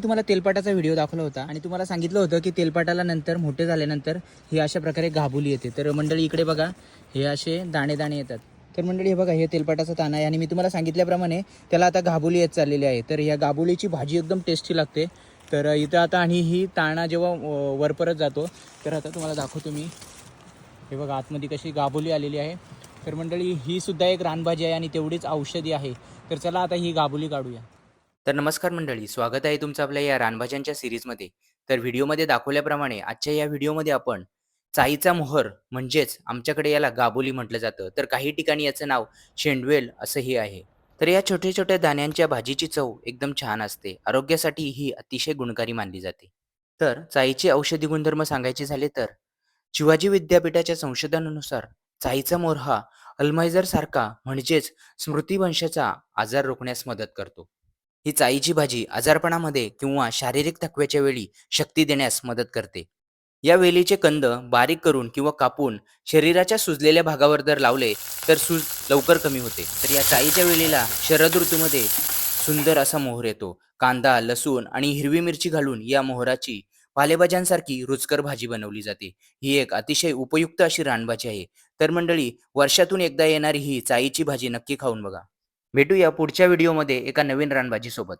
तुम्हाला तेलपाटाचा व्हिडिओ दाखवला होता आणि तुम्हाला सांगितलं होतं की तेलपाटाला नंतर मोठे झाल्यानंतर ही अशा प्रकारे गाभुली येते. तर मंडळी इकडे बघा, हे असे दाणे दाणे येतात. तर मंडळी हे बघा, हे तेलपाटाचा ताना आहे आणि मी तुम्हाला सांगितल्याप्रमाणे त्याला आता गाभुली येत चाललेली आहे. तर ह्या गाभुलीची भाजी एकदम टेस्टी लागते. तर इथं आता आणि ही ताणा जेव्हा वर परत जातो तर आता तुम्हाला दाखवतो मी. हे बघा आतमध्ये कशी गाभुली आलेली आहे. तर मंडळी ही सुद्धा एक रानभाजी आहे आणि तेवढीच औषधी आहे. तर चला आता ही गाभुली काढूया. तर नमस्कार मंडळी, स्वागत आहे तुमचं आपल्या या रानभाज्यांच्या सिरीजमध्ये. तर व्हिडिओमध्ये दाखवल्याप्रमाणे आजच्या या व्हिडिओमध्ये आपण चाईचा मोहर म्हणजेच आमच्याकडे याला गाबोली म्हटलं जातं, तर काही ठिकाणी याचं नाव शेंडवेल असंही आहे. तर या छोट्या छोट्या दाण्यांच्या भाजीची चव एकदम छान असते. आरोग्यासाठी ही अतिशय गुणकारी मानली जाते. तर चाईचे औषधी गुणधर्म सांगायचे झाले तर शिवाजी विद्यापीठाच्या संशोधनानुसार चाईचा मोहर हा अल्झायमर सारखा म्हणजेच स्मृतिभ्रंशाचा आजार रोखण्यास मदत करतो. ही चाईची भाजी आजारपणामध्ये किंवा शारीरिक थकव्याच्या वेळी शक्ती देण्यास मदत करते. या वेलीचे कंद बारीक करून किंवा कापून शरीराच्या सुजलेल्या भागावर जर लावले तर सूज लवकर कमी होते. तर या चाईच्या वेलीला शरद ऋतूमध्ये सुंदर असा मोहर येतो. कांदा, लसूण आणि हिरवी मिरची घालून या मोहराची पालेभाज्यांसारखी रुचकर भाजी बनवली जाते. ही एक अतिशय उपयुक्त अशी रानभाजी आहे. तर मंडळी, वर्षातून एकदा येणारी ही चाईची भाजी नक्की खाऊन बघा. भेटूया पुढच्या व्हिडिओमध्ये एका नवीन रानभाजी सोबत.